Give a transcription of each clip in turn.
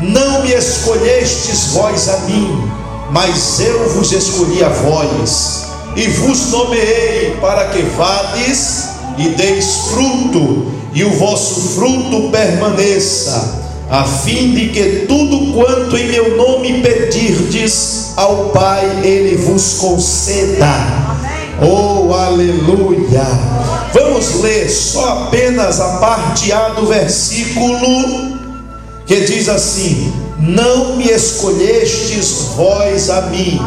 não me escolhestes vós a mim, mas eu vos escolhi a vós, e vos nomeei para que vades e deis fruto, e o vosso fruto permaneça, a fim de que tudo quanto em meu nome pedirdes ao Pai, Ele vos conceda. Oh, aleluia! Vamos ler só apenas a parte A do versículo, que diz assim: não me escolhestes vós a mim,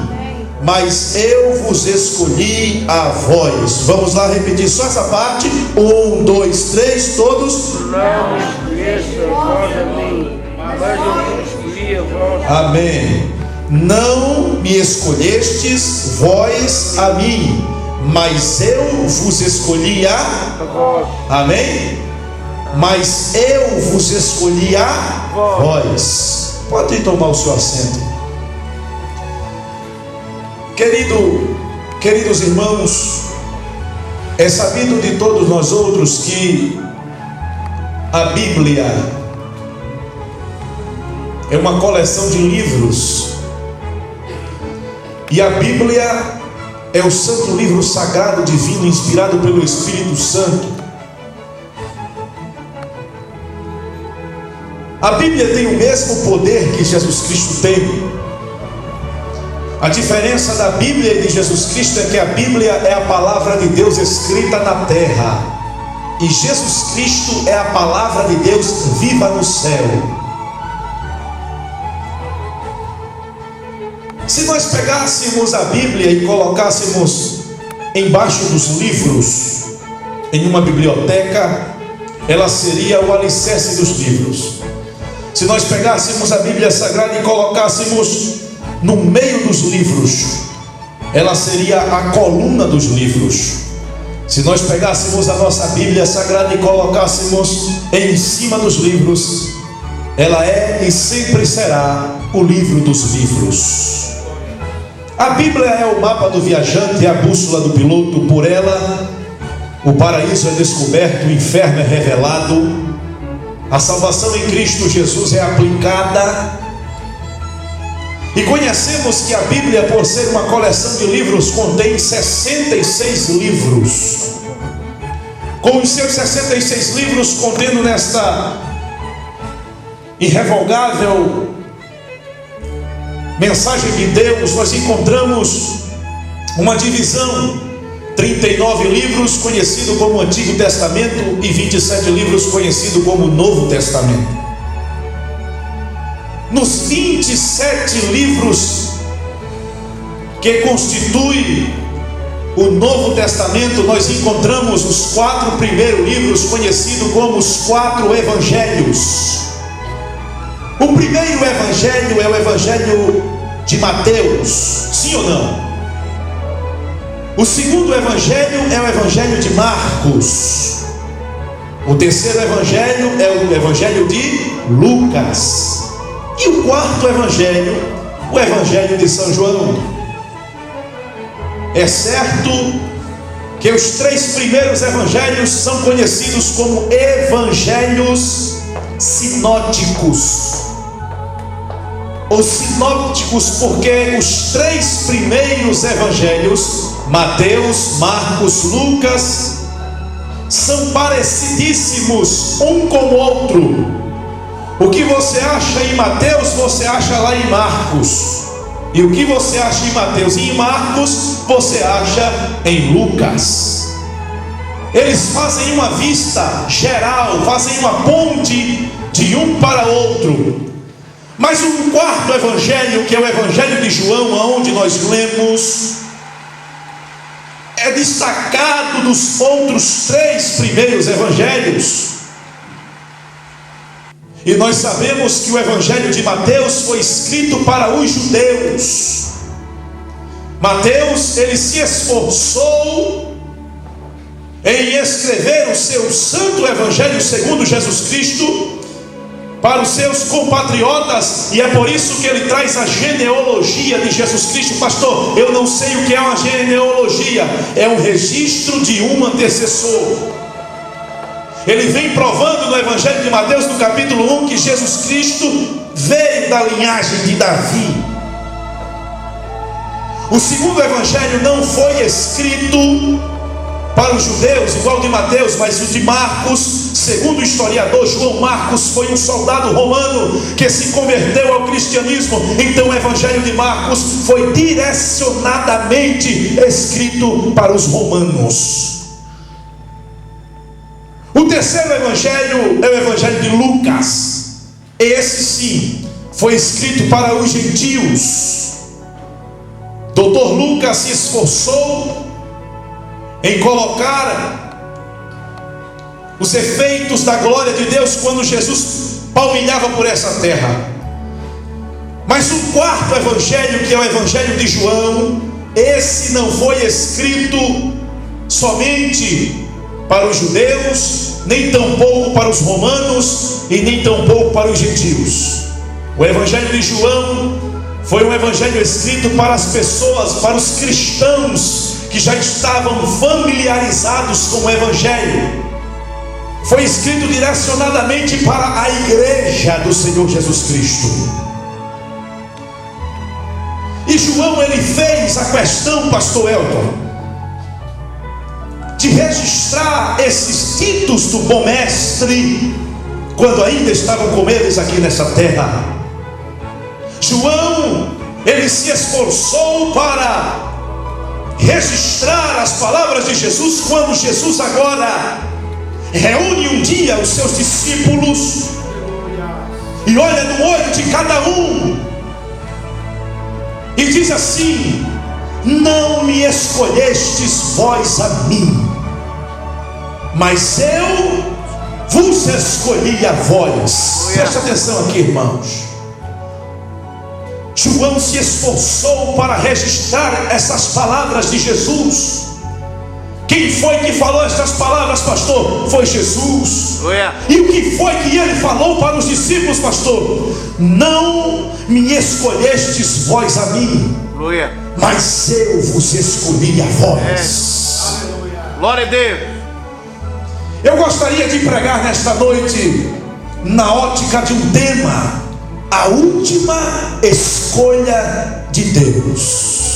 mas eu vos escolhi a vós. Vamos lá repetir só essa parte. 1, 2, 3, todos. Não me escolhestes vós a mim, mas eu vos escolhi a vós. Amém. Não me escolhestes vós a mim, mas eu vos escolhi a vós. Amém? Mas eu vos escolhi a vós. Pode tomar o seu assento. Queridos irmãos, é sabido de todos nós outros que a Bíblia é uma coleção de livros, e a Bíblia é o santo livro sagrado, divino, inspirado pelo Espírito Santo. A Bíblia tem o mesmo poder que Jesus Cristo tem. A diferença da Bíblia e de Jesus Cristo é que a Bíblia é a palavra de Deus escrita na terra, e Jesus Cristo é a palavra de Deus viva no céu. Se nós pegássemos a Bíblia e colocássemos embaixo dos livros, em uma biblioteca, ela seria o alicerce dos livros. Se nós pegássemos a Bíblia Sagrada e colocássemos no meio dos livros, ela seria a coluna dos livros. Se nós pegássemos a nossa Bíblia Sagrada e colocássemos em cima dos livros, ela é e sempre será o livro dos livros. A Bíblia é o mapa do viajante, é a bússola do piloto. Por ela, o paraíso é descoberto, o inferno é revelado, a salvação em Cristo Jesus é aplicada. E conhecemos que a Bíblia, por ser uma coleção de livros, contém 66 livros. Com os seus 66 livros, contendo nesta irrevogável mensagem de Deus, nós encontramos uma divisão: 39 livros conhecido como Antigo Testamento e 27 livros conhecido como Novo Testamento. Nos 27 livros que constituem o Novo Testamento, nós encontramos os 4 primeiros livros conhecidos como os 4 Evangelhos. O primeiro Evangelho é o Evangelho de Mateus, sim ou não? O segundo Evangelho é o Evangelho de Marcos. O terceiro Evangelho é o Evangelho de Lucas. E o quarto Evangelho, o Evangelho de São João. É certo que os 3 primeiros Evangelhos são conhecidos como Evangelhos sinóticos. Os sinópticos porque os 3 primeiros Evangelhos, Mateus, Marcos, Lucas, são parecidíssimos um com o outro. O que você acha em Mateus, você acha lá em Marcos. E o que você acha em Mateus e em Marcos, você acha em Lucas. Eles fazem uma vista geral, fazem uma ponte de um para outro. Mas o quarto evangelho, que é o Evangelho de João, onde nós lemos, é destacado dos outros 3 primeiros evangelhos. E nós sabemos que o Evangelho de Mateus foi escrito para os judeus. Mateus, ele se esforçou em escrever o seu santo Evangelho segundo Jesus Cristo para os seus compatriotas, e é por isso que ele traz a genealogia de Jesus Cristo. Pastor, eu não sei o que é uma genealogia. É um registro de um antecessor. Ele vem provando no Evangelho de Mateus, no capítulo 1, que Jesus Cristo veio da linhagem de Davi. O segundo Evangelho não foi escrito para os judeus, igual o de Mateus, mas o de Marcos, segundo o historiador João Marcos, foi um soldado romano que se converteu ao cristianismo. Então o Evangelho de Marcos foi direcionadamente escrito para os romanos. O terceiro Evangelho é o Evangelho de Lucas. Esse sim foi escrito para os gentios. Dr. Lucas se esforçou em colocar os efeitos da glória de Deus quando Jesus palmilhava por essa terra. Mas o quarto evangelho, que é o Evangelho de João, esse não foi escrito somente para os judeus, nem tampouco para os romanos e nem tampouco para os gentios. O Evangelho de João foi um evangelho escrito para as pessoas, para os cristãos que já estavam familiarizados com o Evangelho. Foi escrito direcionadamente para a igreja do Senhor Jesus Cristo. E João, ele fez a questão, pastor Elton, de registrar esses títulos do bom mestre, quando ainda estavam com eles aqui nessa terra. João, ele se esforçou para registrar as palavras de Jesus, quando Jesus agora reúne um dia os seus discípulos e olha no olho de cada um e diz assim: não me escolhestes vós a mim, mas eu vos escolhi a vós. Presta atenção aqui, irmãos. João se esforçou para registrar essas palavras de Jesus. Quem foi que falou essas palavras, pastor? Foi Jesus. E o que foi que ele falou para os discípulos, pastor? Não me escolhestes vós a mim, mas eu vos escolhi a vós. Glória a Deus. Eu gostaria de pregar nesta noite na ótica de um tema: a última escolha de Deus.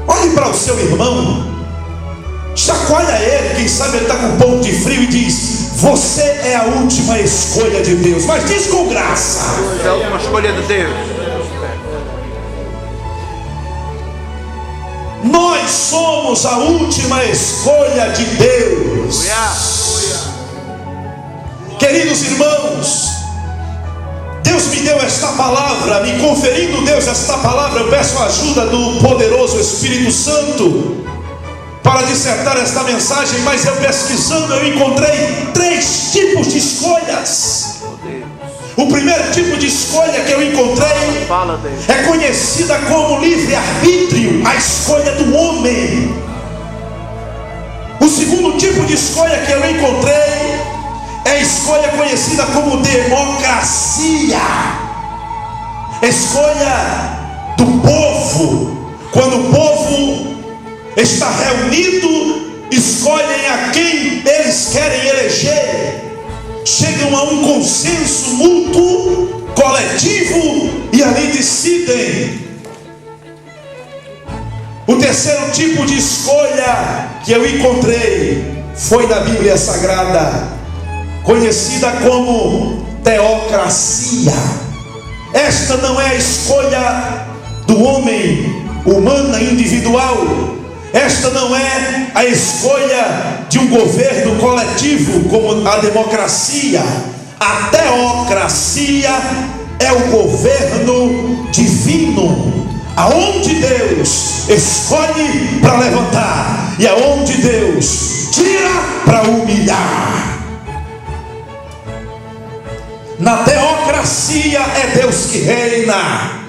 Olhe para o seu irmão, chacoalha ele, quem sabe ele está com um pouco de frio, e diz: você é a última escolha de Deus. Mas diz com graça: é a última escolha de Deus. Nós somos a última escolha de Deus. Queridos irmãos, Deus me deu esta palavra, me conferindo Deus esta palavra, eu peço a ajuda do poderoso Espírito Santo para dissertar esta mensagem. Mas eu pesquisando, eu encontrei 3 tipos de escolhas. O primeiro tipo de escolha que eu encontrei é conhecida como livre-arbítrio, a escolha do homem. O segundo tipo de escolha que eu encontrei é a escolha conhecida como democracia, escolha do povo. Quando o povo está reunido, escolhem a quem eles querem eleger, chegam a um consenso mútuo, coletivo, e ali decidem. O terceiro tipo de escolha que eu encontrei foi na Bíblia Sagrada, conhecida como teocracia. Esta não é a escolha do homem, humana, individual. Esta não é a escolha de um governo coletivo como a democracia. A teocracia é o governo divino, aonde Deus escolhe para levantar e aonde Deus tira para humilhar. Na teocracia é Deus que reina.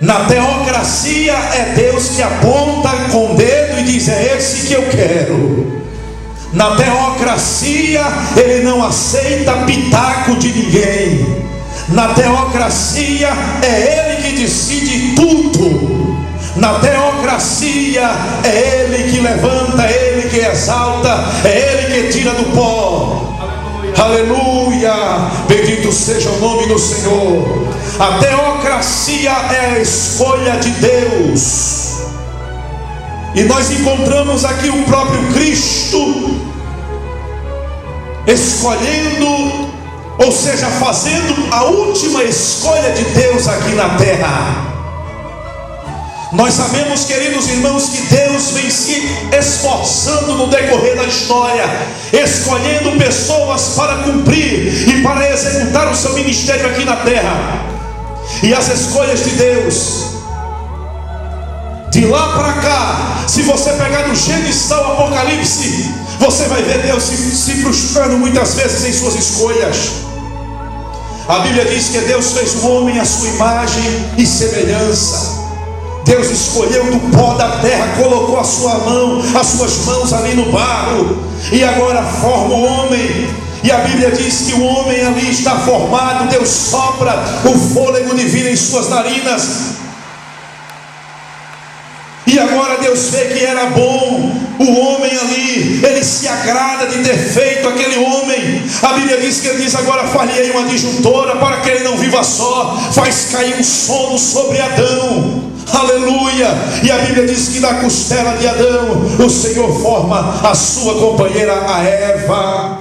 Na teocracia é Deus que aponta com o dedo e diz: é esse que eu quero. Na teocracia Ele não aceita pitaco de ninguém. Na teocracia é Ele que decide tudo. Na teocracia é Ele que levanta, é Ele que exalta, é Ele que tira do pó. Aleluia, bendito seja o nome do Senhor. A teocracia é a escolha de Deus, e nós encontramos aqui o próprio Cristo escolhendo, ou seja, fazendo a última escolha de Deus aqui na terra. Nós sabemos, queridos irmãos, que Deus vem se esforçando no decorrer da história, escolhendo pessoas para cumprir e para executar o seu ministério aqui na terra. E as escolhas de Deus, de lá para cá, se você pegar do Gênesis ao Apocalipse, você vai ver Deus se frustrando muitas vezes em suas escolhas. A Bíblia diz que Deus fez o homem à sua imagem e semelhança. Deus escolheu do pó da terra, colocou as suas mãos ali no barro, e agora forma o homem. E a Bíblia diz que o homem ali está formado. Deus sopra o fôlego divino em suas narinas, e agora Deus vê que era bom o homem ali. Ele se agrada de ter feito aquele homem. A Bíblia diz que ele diz: agora far-lhe-ei uma disjuntora, para que ele não viva só. Faz cair um sono sobre Adão. Aleluia. E a Bíblia diz que na costela de Adão o Senhor forma a sua companheira, a Eva.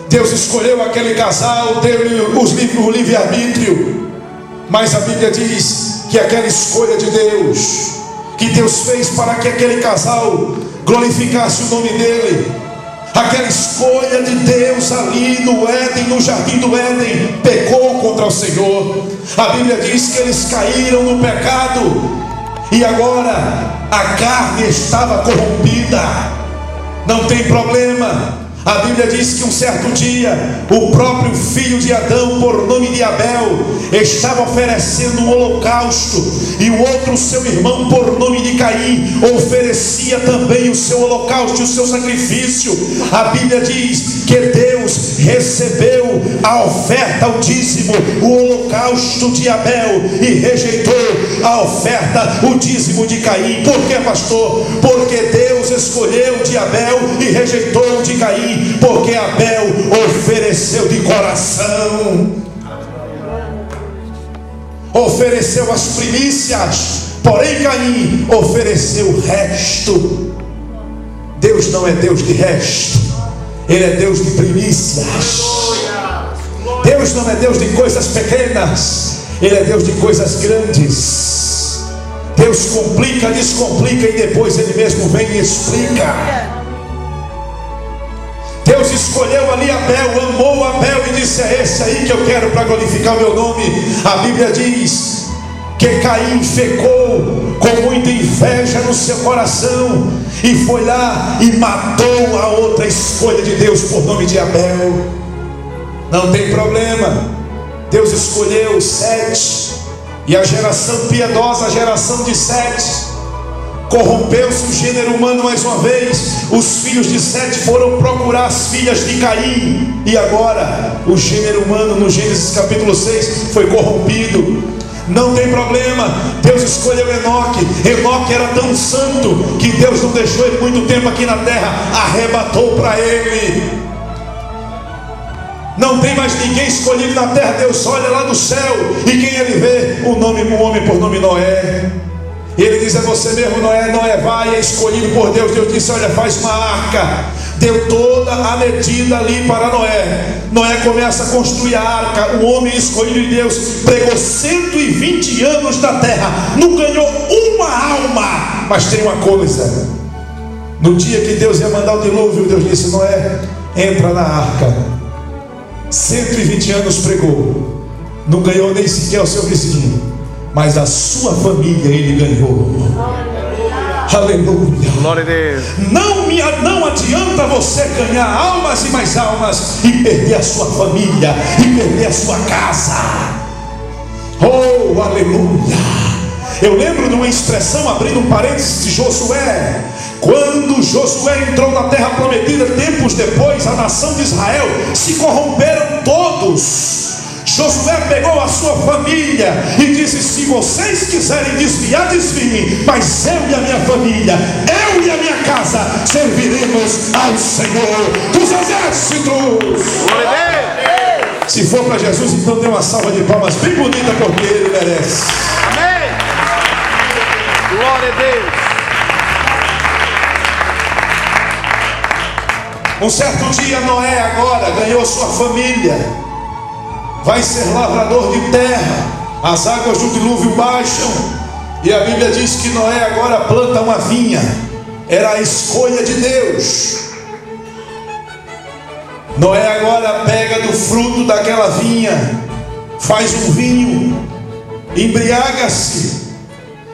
Deus escolheu aquele casal, deu-lhe o livre-arbítrio. Mas a Bíblia diz que aquela escolha de Deus, que Deus fez para que aquele casal glorificasse o nome dele, aquela escolha de Deus ali no Éden, no jardim do Éden, pecou contra o Senhor. A Bíblia diz que eles caíram no pecado, e agora a carne estava corrompida. Não tem problema. A Bíblia diz que um certo dia o próprio filho de Adão, por nome de Abel, estava oferecendo um holocausto, e o outro, seu irmão, por nome de Caim, oferecia também o seu holocausto e o seu sacrifício. A Bíblia diz que Deus recebeu a oferta, o dízimo, o holocausto de Abel, e rejeitou a oferta, o dízimo de Caim. Por que, pastor? Porque Deus escolheu de Abel e rejeitou de Caim, porque Abel ofereceu de coração, ofereceu as primícias, porém Caim ofereceu o resto. Deus não é Deus de resto, Ele é Deus de primícias. Deus não é Deus de coisas pequenas, Ele é Deus de coisas grandes. Deus complica, descomplica, e depois Ele mesmo vem e explica. Deus escolheu ali Abel, amou Abel e disse: é esse aí que eu quero para glorificar o meu nome. A Bíblia diz que Caim ficou com muita inveja no seu coração e foi lá e matou a outra escolha de Deus por nome de Abel. Não tem problema. Deus escolheu Sete, e a geração piedosa, a geração de Sete, corrompeu-se o gênero humano mais uma vez. Os filhos de Sete foram procurar as filhas de Caim, e agora o gênero humano, no Gênesis capítulo 6, foi corrompido. Não tem problema. Deus escolheu Enoque. Enoque era tão santo que Deus não deixou ele muito tempo aqui na terra, arrebatou para ele. Não tem mais ninguém escolhido na terra. Deus olha lá do céu, e quem ele vê? Um homem por nome Noé. Ele diz: é você mesmo, Noé. Noé vai, é escolhido por Deus. Deus disse: olha, faz uma arca. Deu toda a medida ali para Noé. Noé começa a construir a arca. O homem escolhido de Deus pregou 120 anos na terra, não ganhou uma alma. Mas tem uma coisa: no dia que Deus ia mandar o dilúvio, Deus disse: Noé, entra na arca. 120 anos pregou, não ganhou nem sequer o seu vizinho, mas a sua família ele ganhou. Aleluia. Glória a Deus. Não adianta você ganhar almas e mais almas e perder a sua família e perder a sua casa. Oh, aleluia. Eu lembro de uma expressão, abrindo um parênteses, de Josué. Quando Josué entrou na terra prometida, tempos depois, a nação de Israel se corromperam todos. Josué pegou a sua família e disse: se vocês quiserem desviar, desviem, mas eu e a minha família, eu e a minha casa, serviremos ao Senhor dos exércitos. Se for para Jesus, então dê uma salva de palmas bem bonita, porque Ele merece. Amém. Glória a Deus. Um certo dia Noé agora ganhou sua família, vai ser lavrador de terra. As águas do dilúvio baixam e a Bíblia diz que Noé agora planta uma vinha. Era a escolha de Deus. Noé agora pega do fruto daquela vinha, faz um vinho, embriaga-se,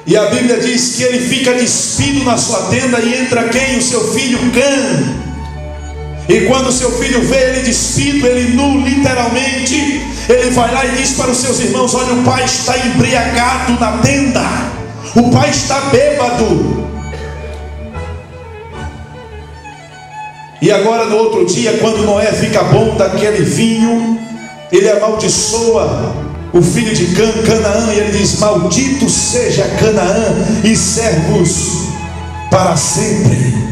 e a Bíblia diz que ele fica despido na sua tenda e entra quem? O seu filho Cã. E quando seu filho vê ele despido, ele nu literalmente, ele vai lá e diz para os seus irmãos: olha, o pai está embriagado na tenda, o pai está bêbado. E agora no outro dia, quando Noé fica bom daquele vinho, ele amaldiçoa o filho de Cã, Canaã, e ele diz: maldito seja Canaã e servos para sempre.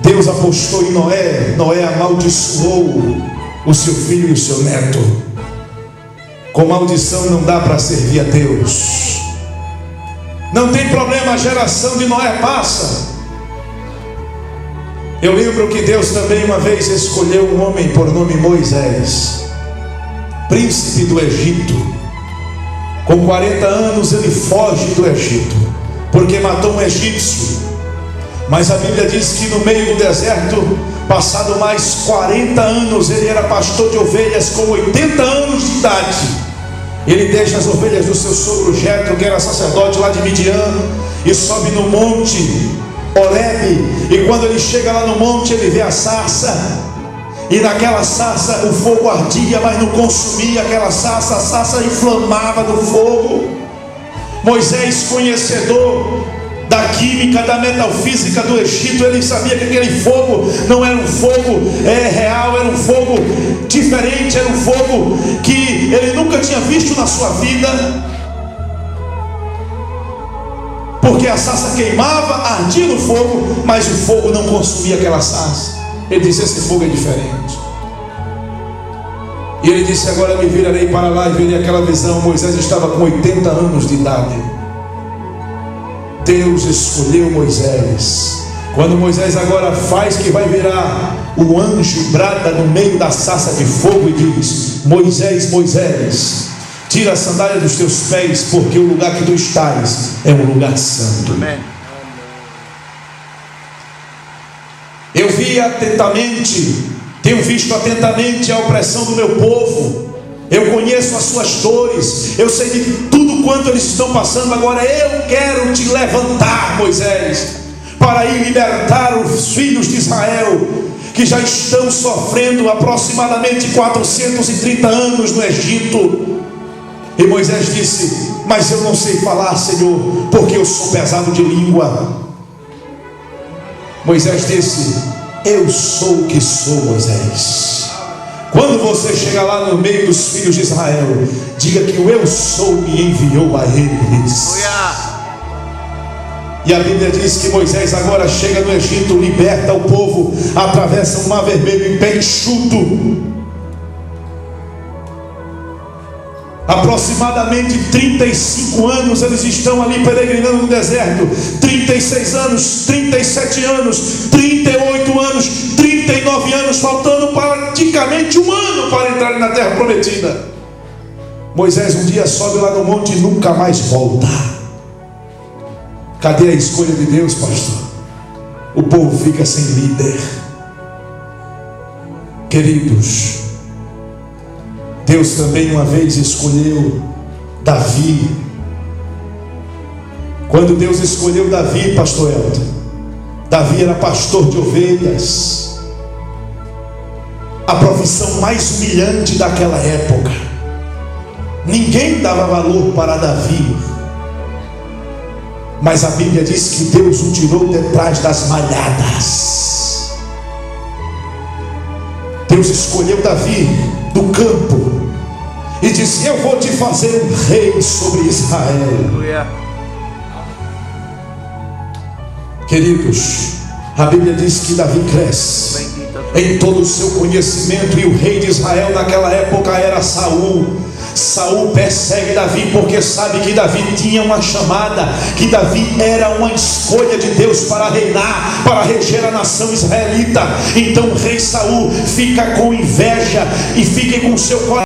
Deus apostou em Noé. Noé amaldiçoou o seu filho e o seu neto. Com maldição não dá para servir a Deus. Não tem problema, a geração de Noé passa. Eu lembro que Deus também uma vez escolheu um homem por nome Moisés, príncipe do Egito. Com 40 anos ele foge do Egito, porque matou um egípcio. Mas a Bíblia diz que no meio do deserto, passado mais 40 anos, ele era pastor de ovelhas com 80 anos de idade. Ele deixa as ovelhas do seu sogro Jetro, que era sacerdote lá de Midian, e sobe no monte Horebe. E quando ele chega lá no monte, ele vê a sarça, e naquela sarça o fogo ardia, mas não consumia aquela sarça, a sarça inflamava do fogo. Moisés, conhecedor da química, da metafísica do Egito, ele sabia que aquele fogo não era um fogo real, era um fogo diferente, era um fogo que ele nunca tinha visto na sua vida, porque a sarça queimava, ardia no fogo, mas o fogo não consumia aquela sarça. Ele disse: esse fogo é diferente. E ele disse: agora me virarei para lá e verei aquela visão. Moisés estava com 80 anos de idade. Deus escolheu Moisés. Quando Moisés agora faz que vai virar, o anjo brada no meio da sarça de fogo e diz: Moisés, Moisés, tira a sandália dos teus pés, porque o lugar que tu estás é um lugar santo. Amém. Eu vi atentamente, tenho visto atentamente a opressão do meu povo. Eu conheço as suas dores, eu sei de tudo quanto eles estão passando. Agora eu quero te levantar, Moisés, para ir libertar os filhos de Israel, que já estão sofrendo aproximadamente 430 anos no Egito. E Moisés disse: mas eu não sei falar, Senhor, porque eu sou pesado de língua. Moisés disse: eu sou o que sou, Moisés. Quando você chegar lá no meio dos filhos de Israel, diga que o eu sou me enviou a eles. E a Bíblia diz que Moisés agora chega no Egito, liberta o povo, atravessa o mar vermelho em pé enxuto. Aproximadamente 35 anos eles estão ali peregrinando no deserto. 36 anos, 37 anos, 38 anos, 39 anos, faltando praticamente um ano para entrar na terra prometida. Moisés um dia sobe lá no monte e nunca mais volta. Cadê a escolha de Deus, pastor? O povo fica sem líder. Queridos, Deus também uma vez escolheu Davi. Quando Deus escolheu Davi, pastor Elton, Davi era pastor de ovelhas, a profissão mais humilhante daquela época. Ninguém dava valor para Davi, mas a Bíblia diz que Deus o tirou detrás das malhadas. Deus escolheu Davi do campo e disse: eu vou te fazer um rei sobre Israel. Queridos, a Bíblia diz que Davi cresce em todo o seu conhecimento, e o rei de Israel naquela época era Saul. Saul persegue Davi porque sabe que Davi tinha uma chamada, que Davi era uma escolha de Deus para reinar, para reger a nação israelita. Então o rei Saul fica com inveja e fica com seu coração